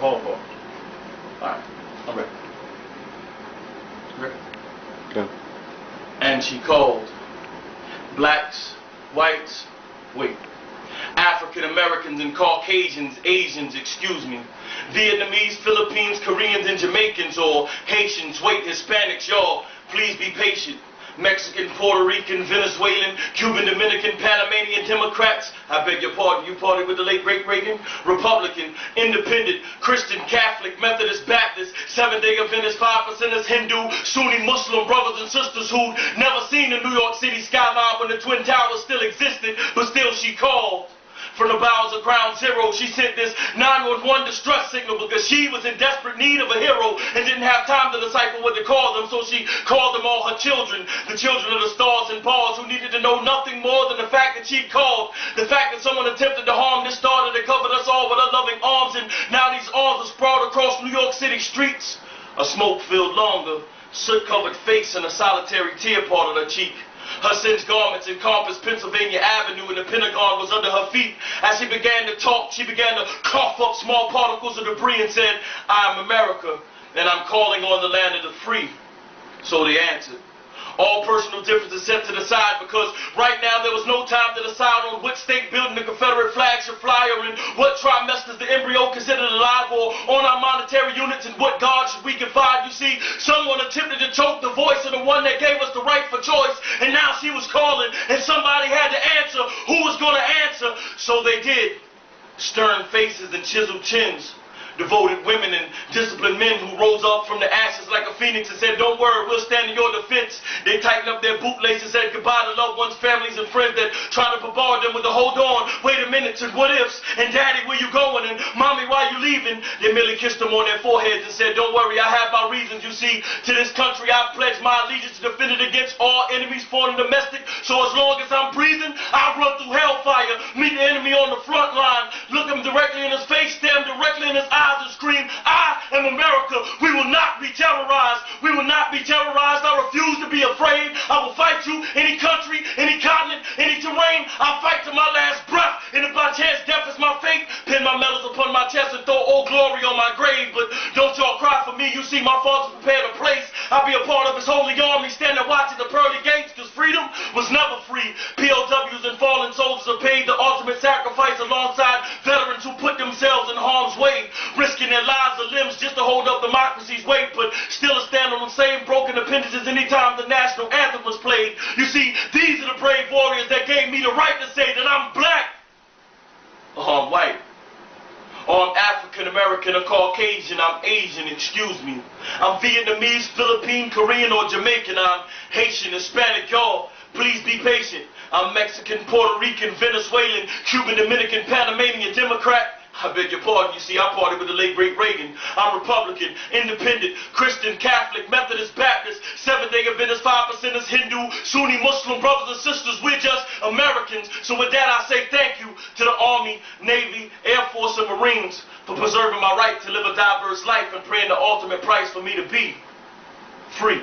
phone call. Alright, I'm ready. Ready? Go. And she called. Blacks, whites, wait. African Americans and Caucasians, Asians, excuse me. Vietnamese, Philippines, Koreans, and Jamaicans, or Haitians, wait, Hispanics, y'all, please be patient. Mexican, Puerto Rican, Venezuelan, Cuban, Dominican, Panamanian, Democrats, I beg your pardon, you party with the late great Reagan, Republican, Independent, Christian, Catholic, Methodist, Baptist, Seventh-day Adventist, 5%ers, Hindu, Sunni, Muslim brothers and sisters who'd never seen the New York City skyline when the Twin Towers still existed, but still she called. From the bowels of Ground Zero, she sent this 911 distress signal because she was in desperate need of a hero and didn't have time to decipher what to call them, so she called them all her children, the children of the stars and bars who needed to know nothing more than the fact that she called, the fact that someone attempted to harm this star that covered us all with her loving arms, and now these arms are sprawled across New York City streets. A smoke-filled longer, soot-covered face and a solitary tear parted her cheek. Her singed garments encompassed Pennsylvania Avenue and the Pentagon was under her feet. As she began to talk, she began to cough up small particles of debris and said, "I am America, and I'm calling on the land of the free." So they answered. All personal differences set to the side because right now there was no time to decide on which state building the Confederate flag should fly or in what trimesters the embryo considered alive or on our monetary units and what God should we confide. You see, someone attempted to choke the voice of the one that gave us the right for choice, and now she was calling and somebody had to answer. Who was going to answer? So they did. Stern faces and chiseled chins. Devoted women and disciplined men who rose up from the ashes like a phoenix and said, "Don't worry, we'll stand in your defense." They tightened up their bootlaces and said goodbye to loved ones, families, and friends that tried to bombard them with the "hold on, wait a minute," and "what ifs," and "daddy, where you going?" and "mommy, why you leaving?" They merely kissed them on their foreheads and said, "Don't worry, I have my reasons. You see, to this country I've pledged my allegiance to defend it against all enemies, foreign and domestic. So as long as I'm breathing, I'll run through hellfire, meet the enemy on the front line, look him directly in his face, stare him directly in his eyes, and scream, "I am America. We will not be terrorized. We will not be terrorized. I refuse to be afraid. I will fight you any country, any continent, any terrain. I'll fight to my last breath. And if by chance death is my fate, pin my medals upon my chest and throw old glory on my grave. But don't y'all cry for me. You see, my father's prepared a place. I'll be a part of his holy army, standing watching the pearly gates, because freedom was never free. POWs and fallen soldiers have paid the ultimate sacrifice alongside veterans who put themselves in harm's way, risking their lives or limbs just to hold up democracy's weight, but still a stand on the same broken appendages anytime the national anthem was played. You see, these are the brave warriors that gave me the right to say that I'm black, or I'm white, or I'm African American or Caucasian, I'm Asian, excuse me. I'm Vietnamese, Philippine, Korean, or Jamaican. I'm Haitian, Hispanic, y'all, please be patient. I'm Mexican, Puerto Rican, Venezuelan, Cuban, Dominican, Panamanian, Democrat. I beg your pardon, you see, I party with the late great Reagan. I'm Republican, Independent, Christian, Catholic, Methodist, Baptist, Seventh-day Adventist, 5%ers, Hindu, Sunni, Muslim brothers and sisters. We're just Americans. So with that, I say thank you to the Army, Navy, Air Force, and Marines for preserving my right to live a diverse life and paying the ultimate price for me to be free.